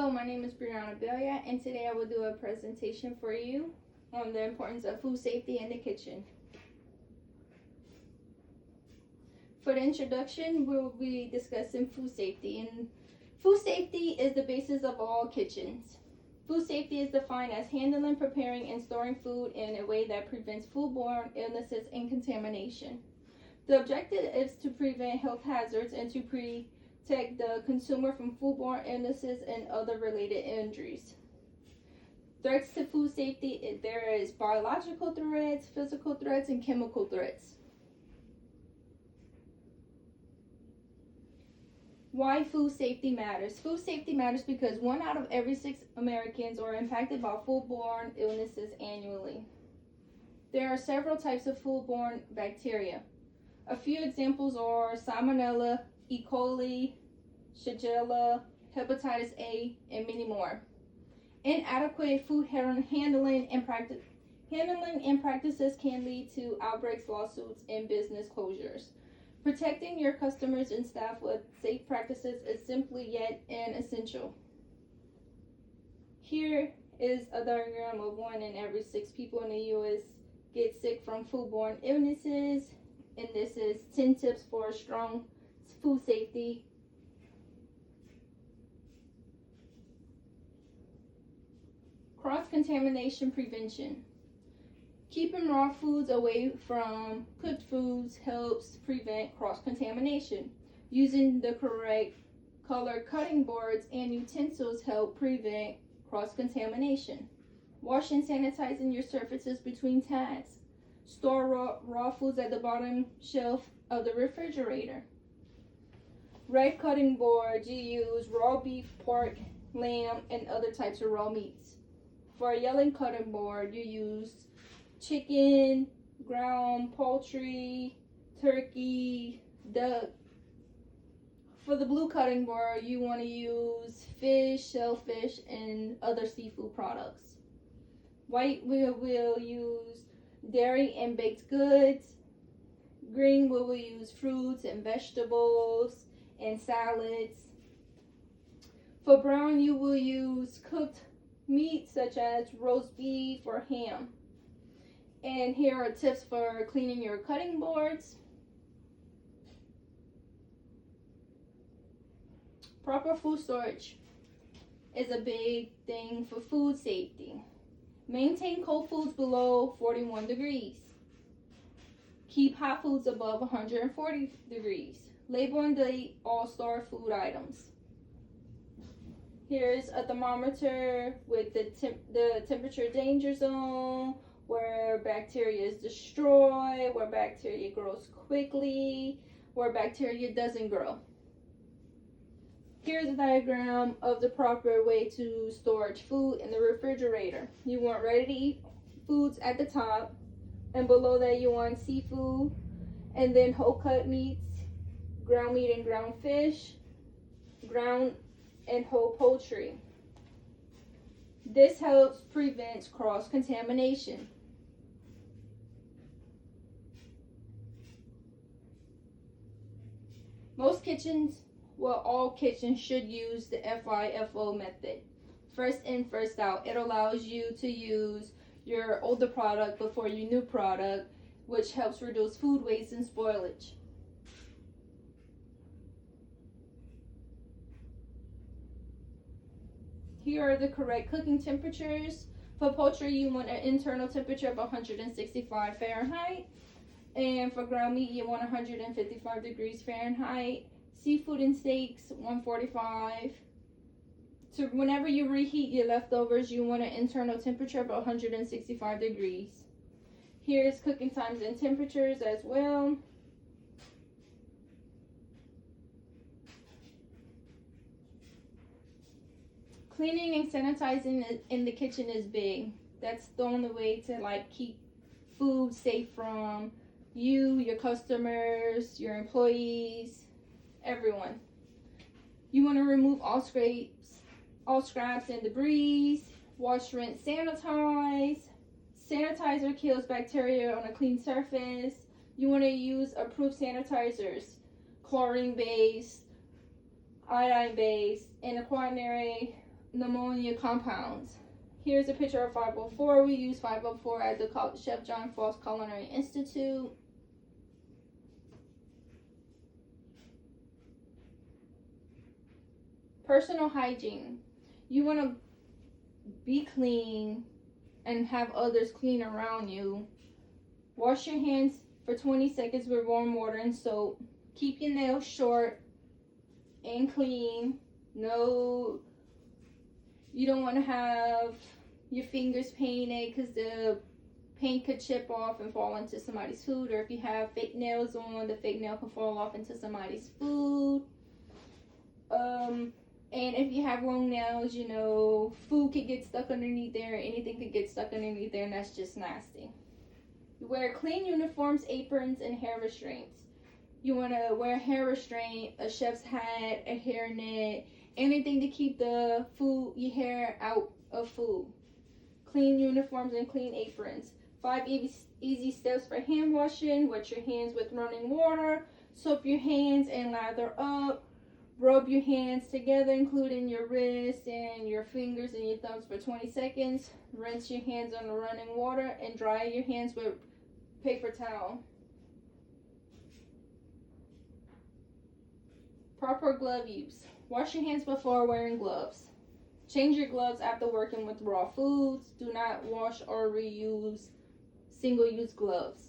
Hello, my name is Brianna Belia, and today I will do a presentation for you on the importance of food safety in the kitchen. For the introduction, we'll be discussing food safety, and food safety is the basis of all kitchens. Food safety is defined as handling, preparing, and storing food in a way that prevents foodborne illnesses and contamination. The objective is to prevent health hazards and to protect the consumer from foodborne illnesses and other related injuries. Threats to food safety, there is biological threats, physical threats, and chemical threats. Why food safety matters? Food safety matters because 1 out of every 6 Americans are impacted by foodborne illnesses annually. There are several types of foodborne bacteria. A few examples are Salmonella, E. coli, Shigella, hepatitis A, and many more. Inadequate food handling and practices can lead to outbreaks, lawsuits, and business closures. Protecting your customers and staff with safe practices is simply yet an essential. Here is a diagram of 1 in every 6 people in the U.S. get sick from foodborne illnesses, and this is 10 tips for strong food safety. Cross-contamination prevention. Keeping raw foods away from cooked foods helps prevent cross-contamination. Using the correct color cutting boards and utensils help prevent cross-contamination. Wash and sanitizing your surfaces between tasks. Store raw foods at the bottom shelf of the refrigerator. Red cutting boards, you use raw beef, pork, lamb, and other types of raw meats. For a yellow cutting board, you use chicken, ground poultry, turkey, duck. For the blue cutting board, you want to use fish, shellfish, and other seafood products. White will use dairy and baked goods. Green will use fruits and vegetables and salads. For brown, you will use cooked meat such as roast beef or ham. And here are tips for cleaning your cutting boards. Proper food storage is a big thing for food safety. Maintain cold foods below 41 degrees. Keep hot foods above 140 degrees. Label and date all stored food items. Here's a thermometer with the temperature danger zone, where bacteria is destroyed, where bacteria grows quickly, where bacteria doesn't grow. Here's a diagram of the proper way to store food in the refrigerator. You want ready-to-eat foods at the top, and below that you want seafood, and then whole cut meats, ground meat and ground fish, ground and whole poultry. This helps prevent cross-contamination. All kitchens should use the FIFO method. First in, first out. It allows you to use your older product before your new product, which helps reduce food waste and spoilage. Here are the correct cooking temperatures. For poultry, you want an internal temperature of 165 Fahrenheit. And for ground meat, you want 155 degrees Fahrenheit. Seafood and steaks, 145. So whenever you reheat your leftovers, you want an internal temperature of 165 degrees. Here's cooking times and temperatures as well. Cleaning and sanitizing in the kitchen is big. That's the only way to keep food safe from you, your customers, your employees, everyone. You want to remove all scraps and debris. Wash, rinse, sanitize. Sanitizer kills bacteria on a clean surface. You want to use approved sanitizers, chlorine-based, iodine-based, and a quaternary pneumonia compounds. Here's a picture of 504. We use 504 at the Chef John Foss Culinary Institute. Personal hygiene. You want to be clean and have others clean around you. Wash your hands for 20 seconds with warm water and soap. Keep your nails short and clean. No, you don't want to have your fingers painted because the paint could chip off and fall into somebody's food. Or if you have fake nails on, the fake nail can fall off into somebody's food. And if you have long nails, you know, food could get stuck underneath there. Anything could get stuck underneath there, and that's just nasty. You wear clean uniforms, aprons, and hair restraints. You want to wear a hair restraint, a chef's hat, a hairnet, anything to keep the food, your hair out of food. Clean uniforms and clean aprons. 5 easy steps for hand washing. Wet your hands with running water. Soap your hands and lather up. Rub your hands together, including your wrists and your fingers and your thumbs for 20 seconds. Rinse your hands under running water and dry your hands with paper towel. Proper glove use. Wash your hands before wearing gloves. Change your gloves after working with raw foods. Do not wash or reuse single-use gloves.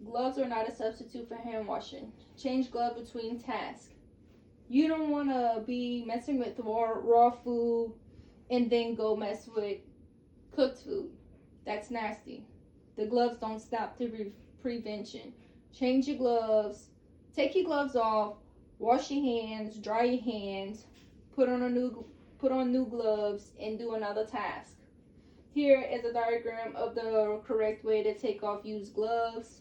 Gloves are not a substitute for hand washing. Change glove between tasks. You don't want to be messing with raw food and then go mess with cooked food. That's nasty. The gloves don't stop the prevention. Change your gloves. Take your gloves off. Wash your hands. Dry your hands. Put on new gloves and do another task. Here is a diagram of the correct way to take off used gloves.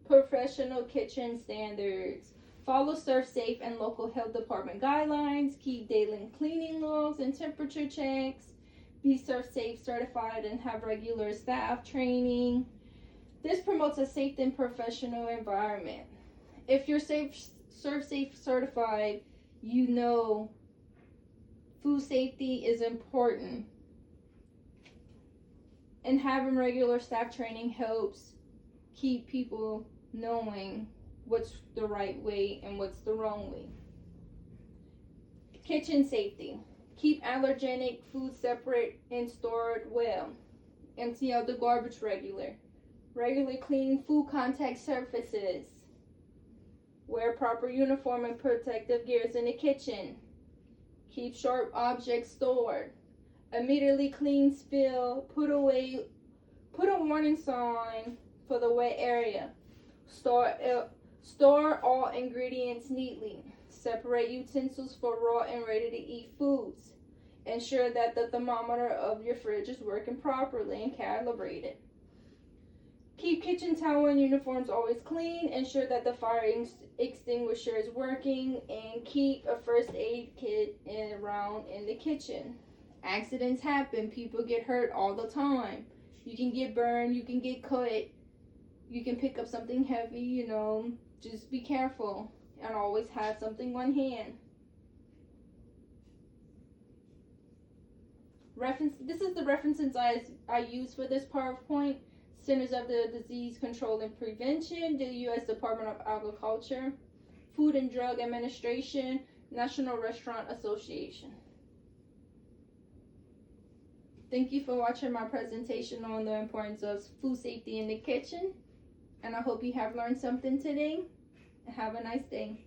Professional kitchen standards. Follow ServSafe and local health department guidelines. Keep daily cleaning logs and temperature checks. Be ServSafe certified and have regular staff training. This promotes a safe and professional environment. If you're ServSafe certified, you know food safety is important. And having regular staff training helps keep people knowing what's the right way and what's the wrong way. Kitchen safety. Keep allergenic food separate and stored well. Empty out the garbage regularly clean food contact surfaces. Wear proper uniform and protective gears in the kitchen. Keep sharp objects stored. Immediately clean spill. Put a warning sign for the wet area. Store all ingredients neatly. Separate utensils for raw and ready-to-eat foods. Ensure that the thermometer of your fridge is working properly and calibrated. Keep kitchen towel and uniforms always clean. Ensure that the fire extinguisher is working. And keep a first aid kit around in the kitchen. Accidents happen. People get hurt all the time. You can get burned. You can get cut. You can pick up something heavy, you know. Just be careful and always have something on hand. This is the references I use for this PowerPoint. Centers of the Disease Control and Prevention, the U.S. Department of Agriculture, Food and Drug Administration, National Restaurant Association. Thank you for watching my presentation on the importance of food safety in the kitchen. And I hope you have learned something today. Have a nice day.